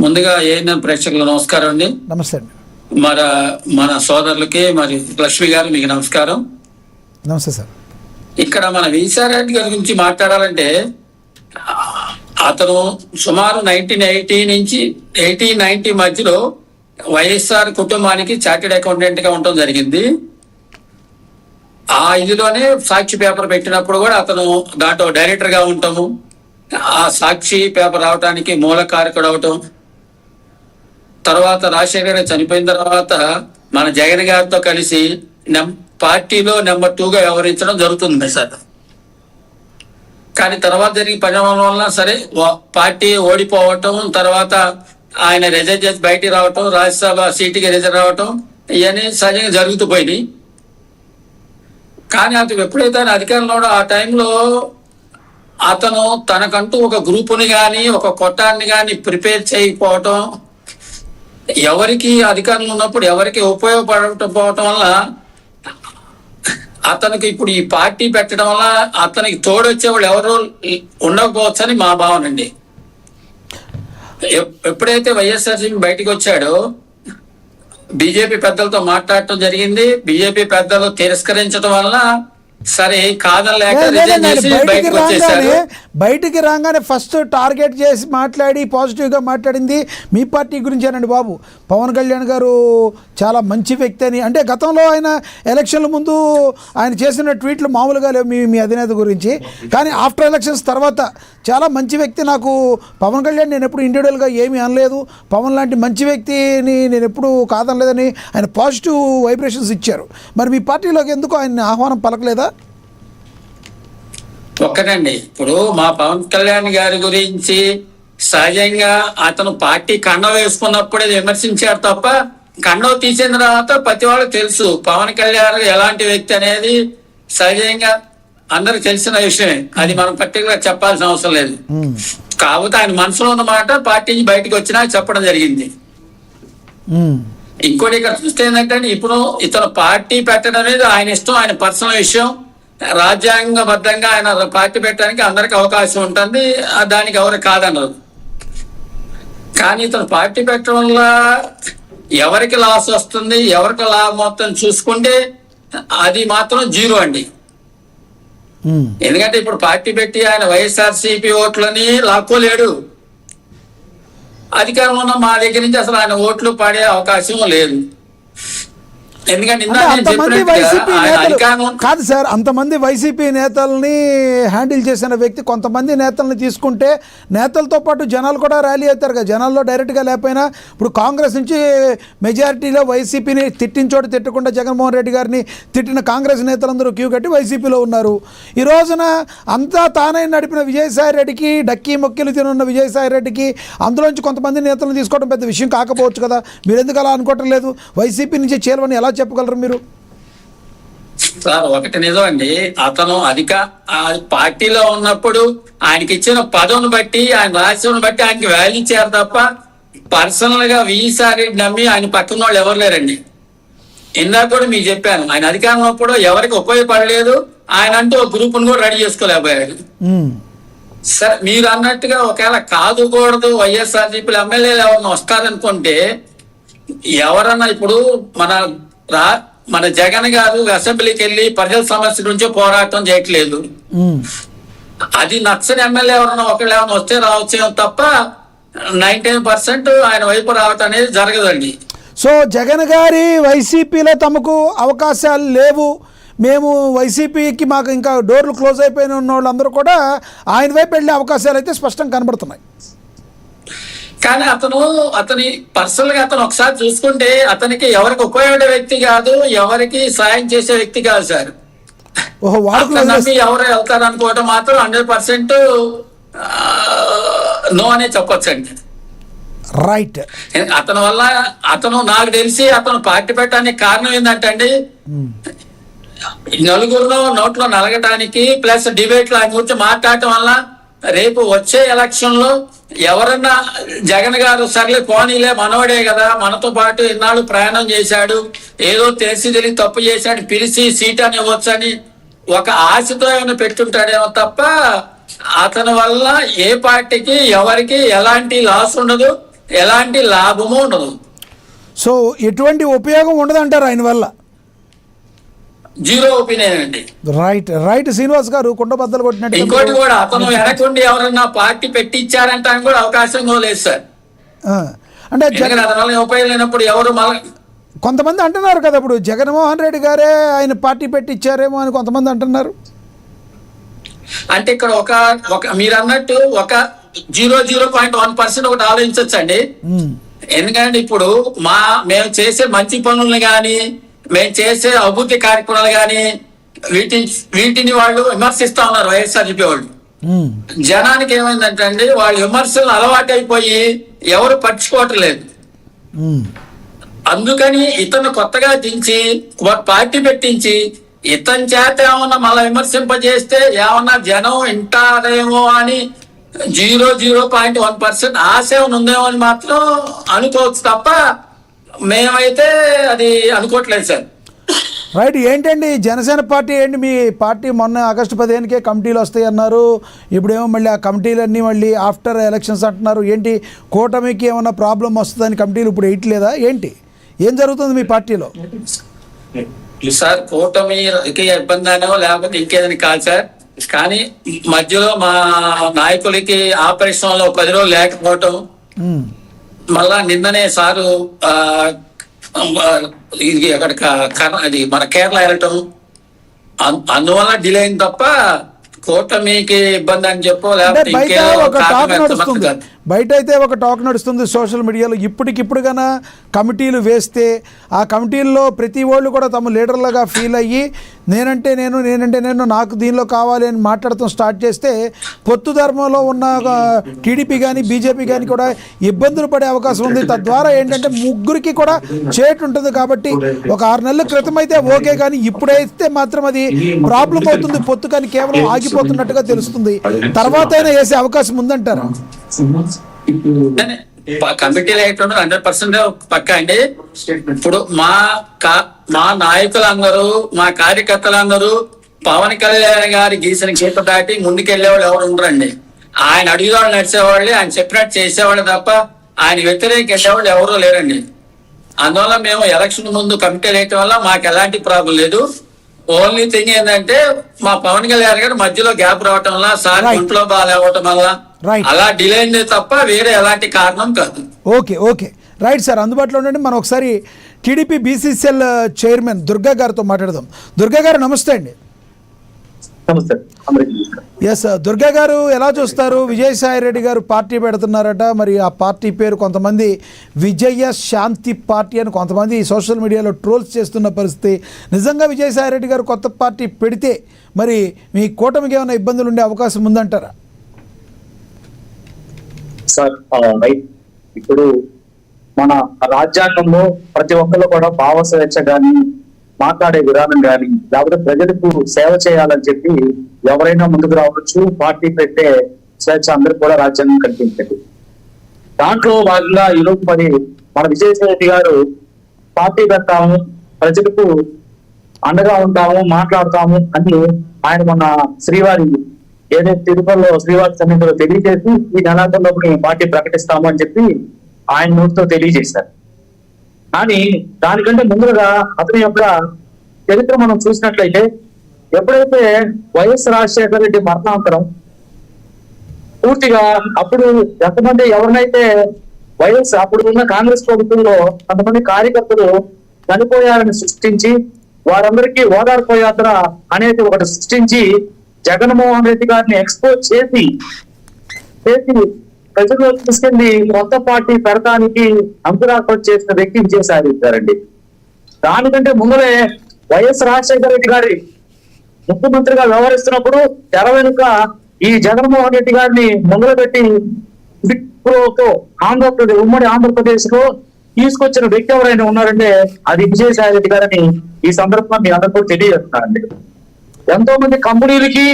ముందుగా ఏఎన్ఎం ప్రేక్షకులకు నమస్కారం అండి. నమస్తే అండి. మన సోదరులకి మరి లక్ష్మి గారు మీకు నమస్కారం. నమస్తే సార్. ఇక్కడ మన విసారెడ్డి గారి గురించి మాట్లాడాలంటే అతను సుమారు 1980 నుంచి 1890 మధ్యలో వైఎస్ఆర్ కుటుంబానికి చార్టెడ్ అకౌంటెంట్ గా ఉండటం జరిగింది. ఆ ఇదిలోనే సాక్షి పేపర్ పెట్టినప్పుడు కూడా అతను దాంట్లో డైరెక్టర్ గా ఉంటాము. ఆ సాక్షి పేపర్ రావడానికి మూల కారకుడు అవటం, తర్వాత రాజశేఖర గారు చనిపోయిన తర్వాత మన జగన్ గారితో కలిసి పార్టీలో నెంబర్ 2గా వ్యవహరించడం జరుగుతుంది సార్. కానీ తర్వాత జరిగిన పరిణామం వల్ల సరే పార్టీ ఓడిపోవటం, తర్వాత ఆయన రిజైన్ చేసి బయటికి రావటం, రాజ్యసభ సీటుకి రిజైన్ రావటం, ఇవన్నీ సహజంగా జరుగుతూ పోయినాయి. కానీ అతను ఎప్పుడైతే ఆయన అధికారంలో ఆ టైంలో అతను తనకంటూ ఒక గ్రూపుని కానీ ఒక కొట్టాన్ని కానీ ప్రిపేర్ చేయకపోవటం, ఎవరికి అధికారంలో ఉన్నప్పుడు ఎవరికి ఉపయోగపడకపోవటం వల్ల అతనికి ఇప్పుడు ఈ పార్టీ పెట్టడం వల్ల అతనికి తోడొచ్చే వాళ్ళు ఎవరు ఉండకపోవచ్చని మా భావన అండి. ఎప్పుడైతే వైఎస్ఆర్సీపీ బయటకు వచ్చాడో బీజేపీ పెద్దలతో మాట్లాడటం జరిగింది. బీజేపీ పెద్దలు తిరస్కరించడం వల్ల సరే కాదనలేక బయటికి రాగానే ఫస్ట్ టార్గెట్ చేసి మాట్లాడి పాజిటివ్గా మాట్లాడింది మీ పార్టీ గురించేనండి బాబు. పవన్ కళ్యాణ్ గారు చాలా మంచి వ్యక్తి అని, అంటే గతంలో ఆయన ఎలక్షన్ల ముందు ఆయన చేసిన ట్వీట్లు మామూలుగా లేవు మీ అధినేత గురించి. కానీ ఆఫ్టర్ ఎలక్షన్స్ తర్వాత చాలా మంచి వ్యక్తి, నాకు పవన్ కళ్యాణ్ నేను ఎప్పుడు ఇండివిజువల్గా ఏమీ అనలేదు, పవన్ లాంటి మంచి వ్యక్తిని నేను ఎప్పుడు కాదనలేదని ఆయన పాజిటివ్ వైబ్రేషన్స్ ఇచ్చారు. మరి మీ పార్టీలోకి ఎందుకు ఆయన ఆహ్వానం పలకలేదా? ఒక్కటండి, ఇప్పుడు మా పవన్ కళ్యాణ్ గారి గురించి సహజంగా అతను పార్టీ కండ వేసుకున్నప్పుడే విమర్శించారు తప్ప కండవ తీసిన తర్వాత ప్రతి వాళ్ళకి తెలుసు పవన్ కళ్యాణ్ ఎలాంటి వ్యక్తి అనేది సహజంగా అందరికి తెలిసిన విషయమే. అది మనం పర్టికులర్ చెప్పాల్సిన అవసరం లేదు. కాకపోతే ఆయన మనసులో ఉన్న మాట పార్టీ నుంచి బయటకు వచ్చినా చెప్పడం జరిగింది. ఇంకోటి ఇక్కడ చూస్తే ఏంటంటే ఇప్పుడు ఇతను పార్టీ పెట్టడం అనేది ఆయన ఇష్టం, ఆయన పర్సనల్ విషయం. రాజ్యాంగబద్ధంగా ఆయన పార్టీ పెట్టడానికి అందరికి అవకాశం ఉంటుంది, దానికి ఎవరు కాదన్నారు. కానీ ఇతను పార్టీ పెట్టడం వల్ల ఎవరికి లాస్ వస్తుంది, ఎవరికి లాభం మొత్తం చూసుకుంటే అది మాత్రం జీరో అండి. ఎందుకంటే ఇప్పుడు పార్టీ పెట్టి ఆయన వైఎస్ఆర్సీపీ ఓట్లని లాక్కోలేడు. అధికారంలో ఉన్న మా దగ్గర నుంచి అసలు ఆయన ఓట్లు పడే అవకాశం లేదు. ఎందుకంటే కాదు సార్, అంతమంది వైసీపీ నేతల్ని హ్యాండిల్ చేసిన వ్యక్తి కొంతమంది నేతల్ని తీసుకుంటే నేతలతో పాటు జనాలు కూడా ర్యాలీ అవుతారు కదా. జనాల్లో డైరెక్ట్గా లేకపోయినా ఇప్పుడు కాంగ్రెస్ నుంచి మెజారిటీలో వైసీపీని తిట్టిన చోట తిట్టకుండా జగన్మోహన్ రెడ్డి గారిని తిట్టిన కాంగ్రెస్ నేతలందరూ క్యూ కట్టి వైసీపీలో ఉన్నారు. ఈ రోజున అంతా తానై నడిపిన విజయసాయి రెడ్డికి, డక్కీ మొక్కిలు తినున్న విజయసాయి రెడ్డికి అందులోంచి కొంతమంది నేతలను తీసుకోవడం పెద్ద విషయం కాకపోవచ్చు కదా. మీరు ఎందుకు అలా అనుకోవటం లేదు? వైసీపీ నుంచి చేరవని ఎలా చెప్పగలరు మీరు? సార్ ఒకటి నిజం అండి, అతను పార్టీలో ఉన్నప్పుడు ఆయనకి ఇచ్చిన పదవిని బట్టి ఆయన రాష్ట్రం బట్టి ఆయనకి వాల్యూ ఇచ్చారు తప్ప పర్సనల్ గా వీసారి నమ్మి ఆయన పక్కన వాళ్ళు ఎవరు లేరండి. ఇందాక కూడా మీకు చెప్పాను, ఆయన అధికారం ఉన్నప్పుడు ఎవరికి ఉపయోగపడలేదు, ఆయన అంటూ ఒక గ్రూప్ కూడా రెడీ చేసుకోలేకపోయాడు. సరే మీరు అన్నట్టుగా ఒకవేళ కాదుకూడదు వైఎస్ఆర్సీపీ ఎమ్మెల్యేలు ఎవరన్నా వస్తారనుకుంటే ఎవరన్నా ఇప్పుడు మన జగన్ గారు అసెంబ్లీకి వెళ్ళి ప్రజల సమస్య గురించి పోరాటం చేయట్లేదు. అది నచ్చని ఎమ్మెల్యే ఎవరన్నా ఒకళ్ళు ఏమైనా వస్తే రావచ్చేమో తప్ప 99% ఆయన వైపు రావటం అనేది జరగదండి. సో జగన్ గారి వైసీపీలో తమకు అవకాశాలు లేవు, మేము వైసీపీకి మాకు ఇంకా డోర్లు క్లోజ్ అయిపోయిన ఉన్న వాళ్ళందరూ కూడా ఆయన వైపు వెళ్ళే అవకాశాలు అయితే స్పష్టంగా కనబడుతున్నాయి. కానీ అతని పర్సనల్ గా అతను ఒకసారి చూసుకుంటే అతనికి ఎవరికి ఉపయోగపడే వ్యక్తి కాదు, ఎవరికి సాయం చేసే వ్యక్తి కాదు సార్. నమ్మి ఎవరు వెళ్తారు అనుకోవటం మాత్రం 100% నో అనే చెప్పొచ్చండి. రైట్. అతని వల్ల నాకు తెలిసి అతను పార్టీ పెట్టడానికి కారణం ఏంటంటే అండి, నలుగురిలో నోట్లో నలగటానికి ప్లస్ డిబేట్లు ఆయన గురించి మాట్లాడటం వల్ల రేపు వచ్చే ఎలక్షన్ లో ఎవరన్నా జగన్ గారు సర్లే పోనీలే మనవడే కదా, మనతో పాటు ఇన్నాళ్ళు ప్రయాణం చేశాడు, ఏదో తెలిసి తప్పు చేశాడు, పిలిచి సీట్ అని ఇవ్వచ్చని ఒక ఆశతో ఏమైనా పెట్టుంటాడేమో తప్ప అతని వల్ల ఏ పార్టీకి ఎవరికి ఎలాంటి లాస్ ఉండదు. ఎలాంటి లాభము ఉండదు. సో ఎటువంటి ఉపయోగం ఉండదంటారు ఆయన వల్ల. జీరో ఒపీనియన్ అండి. రైట్ రైట్ శ్రీనివాస్ గారు కుండబద్దలు కొట్టినట్టు. ఇంకోటి కూడా అతను వెనకుండి ఎవరన్నా పార్టీ పెట్టించారంటే కూడా అవకాశం కూడా లేదు సార్. అంటే ఎందుకంటే అతని వల్ల ఉపయోగం లేనప్పుడు ఎవరు మళ్ళీ కొంతమంది అంటున్నారు కదా, ఇప్పుడు జగన్మోహన్ రెడ్డి గారే ఆయన పార్టీ పెట్టించారేమో అని కొంతమంది అంటున్నారు. అంటే ఇక్కడ ఒక మీరు అన్నట్టు ఒక 0.1% ఒకటి ఆలోచించండి. ఎందుకంటే ఇప్పుడు మేము చేసే మంచి పనులను కానీ మేము చేసే అభివృద్ధి కార్యక్రమాలు కానీ వీటిని వాళ్ళు విమర్శిస్తా ఉన్నారు వైఎస్ఆర్సీపీ వాళ్ళు. జనానికి ఏమైందంటే అండి, వాళ్ళ విమర్శలు అలవాటైపోయి ఎవరు పట్టించుకోవటం లేదు. అందుకని ఇతను కొత్తగా దించి పార్టీ పెట్టించి ఇతని చేత ఏమన్నా మళ్ళీ విమర్శింపజేస్తే ఏమన్నా జనం వింటారేమో అని 0.1% ఆశ ఉందేమో అని మాత్రం అనుకోవచ్చు తప్ప మేమైతే అది అనుకోవట్లేదు సార్. రైట్. ఏంటండి జనసేన పార్టీ ఏంటి, మీ పార్టీ మొన్న ఆగస్టు 15కే కమిటీలు వస్తాయి అన్నారు, ఇప్పుడేమో మళ్ళీ ఆ కమిటీలన్నీ మళ్ళీ ఆఫ్టర్ ఎలక్షన్స్ అంటున్నారు. ఏంటి కూటమికి ఏమన్నా ప్రాబ్లం వస్తుందని కమిటీలు ఇప్పుడు వేయట్లేదా ఏంటి, ఏం జరుగుతుంది మీ పార్టీలో? సార్ కూటమికి ఇబ్బంది అనో లేకపోతే ఇంకేదని కాదు సార్, కానీ మధ్యలో మా నాయకులకి ఆపరేషన్ లో 10 రోజులు లేకపోవటం, మళ్ళా నిన్ననే సారు ఇది అక్కడ అది మన కేరళ వెళ్ళటం, అందువల్ల డిలే అయింది తప్ప కూటమికి ఇబ్బంది అని చెప్పో లేకపోతే బయట అయితే ఒక టాక్ నడుస్తుంది సోషల్ మీడియాలో. ఇప్పటికిప్పుడు కన్నా కమిటీలు వేస్తే ఆ కమిటీల్లో ప్రతి వాళ్ళు కూడా తమ లీడర్లుగా ఫీల్ అయ్యి నేనంటే నేను నాకు దీనిలో కావాలి అని మాట్లాడటం స్టార్ట్ చేస్తే పొత్తు ధర్మంలో ఉన్న టీడీపీ కానీ బీజేపీ కానీ కూడా ఇబ్బందులు పడే అవకాశం ఉంది. తద్వారా ఏంటంటే ముగ్గురికి కూడా చేటు ఉంటుంది. కాబట్టి ఒక 6 నెలల క్రితం అయితే ఓకే, కానీ ఇప్పుడైతే మాత్రం అది ప్రాబ్లం అవుతుంది. పొత్తు కానీ కేవలం ఆగిపోతున్నట్టుగా తెలుస్తుంది. తర్వాత అయినా వేసే అవకాశం ఉందంటారా? కమిటీలు అయితే 100% పక్కా అండి. ఇప్పుడు మా నాయకులందరూ మా కార్యకర్తలందరూ పవన్ కళ్యాణ్ గారి గీసిన గీత దాటి ముందుకెళ్లేవాళ్ళు ఎవరు ఉండరండి. ఆయన అడిగేవాళ్ళు నడిచేవాళ్ళు, ఆయన చెప్పినట్టు చేసేవాళ్ళు తప్ప ఆయన వ్యతిరేకించేవాళ్ళు ఎవరూ లేరండి. అందువల్ల మేము ఎలక్షన్ ముందు కమిటీలు వేయటం వల్ల మాకు ఎలాంటి ప్రాబ్లం లేదు. ఓన్లీ థింగ్ ఏంటంటే మా పవన్ కళ్యాణ్ గారు మధ్యలో గ్యాప్ రావటం వల్ల సార్ ఇంట్లో బాగాలేవటం వల్ల అలా డిలే అయింది తప్ప వేరే ఎలాంటి కారణం కాదు. ఓకే రైట్ సార్, అందుబాటులో ఉండండి. మనం ఒకసారి టీడీపీ బీసీసీఎల్ చైర్మన్ దుర్గా గారితో మాట్లాడదాం. దుర్గా గారు నమస్తే అండి. ఎస్ దుర్గా గారు, ఎలా చూస్తారు? విజయసాయి రెడ్డి గారు పార్టీ పెడుతున్నారట, మరి ఆ పార్టీ పేరు కొంతమంది విజయ శాంతి పార్టీ అని కొంతమంది సోషల్ మీడియాలో ట్రోల్స్ చేస్తున్న పరిస్థితి. నిజంగా విజయసాయి రెడ్డి గారు కొత్త పార్టీ పెడితే మరి మీ కూటమికి ఏమైనా ఇబ్బందులు ఉండే అవకాశం ఉందంటారా? సార్ ఇప్పుడు మన రాజ్యాంగంలో ప్రతి ఒక్కరు కూడా భావ స్వేచ్ఛ కానీ మాట్లాడే విధానం కానీ లేకపోతే ప్రజలకు సేవ చేయాలని చెప్పి ఎవరైనా ముందుకు రావచ్చు. పార్టీ పెట్టే స్వేచ్ఛ అందరికి కూడా రాజ్యాంగం కల్పించండి. దాంట్లో భాగంగా ఈరోజు మరి మన విజయసాయి రెడ్డి గారు పార్టీ పెడతాము, ప్రజలకు అండగా ఉంటాము, మాట్లాడతాము అని ఆయన మన శ్రీవారి ఏదైతే తిరుపతిలో శ్రీవారి సన్నిధిలో తెలియజేసి ఈ నెలాఖరులో పార్టీ ప్రకటిస్తాము అని చెప్పి ఆయన నోటితో తెలియజేశారు. కానీ దానికంటే ముందుగా అతని యొక్క చరిత్ర మనం చూసినట్లయితే ఎప్పుడైతే వైఎస్ రాజశేఖర రెడ్డి మరణాంతరం పూర్తిగా అప్పుడు ఎంతమంది ఎవరినైతే అప్పుడు ఉన్న కాంగ్రెస్ ప్రభుత్వంలో కొంతమంది కార్యకర్తలు చనిపోయారని సృష్టించి వారందరికీ ఓదార్పు యాత్ర అనేది ఒకటి సృష్టించి జగన్మోహన్ రెడ్డి గారిని ఎక్స్పోజ్ చేసి ప్రజల్లో తీసుకెళ్లి కొత్త పార్టీ పెడతానికి అంకురార్పణ చేసిన వ్యక్తి విజయసాయి రెడ్డి గారండి. దానికంటే ముందరే వైఎస్ రాజశేఖర రెడ్డి గారి ముఖ్యమంత్రిగా వ్యవహరిస్తున్నప్పుడు తెర వెనుక ఈ జగన్మోహన్ రెడ్డి గారిని ముందర పెట్టి ఆంధ్రప్రదేశ్ ఉమ్మడి ఆంధ్రప్రదేశ్ లో తీసుకొచ్చిన వ్యక్తి ఎవరైనా ఉన్నారంటే అది విజయసాయి రెడ్డి గారని ఈ సందర్భంగా మీ అందరూ కూడా తెలియజేస్తున్నారండి. ఎంతో మంది కంపెనీలకి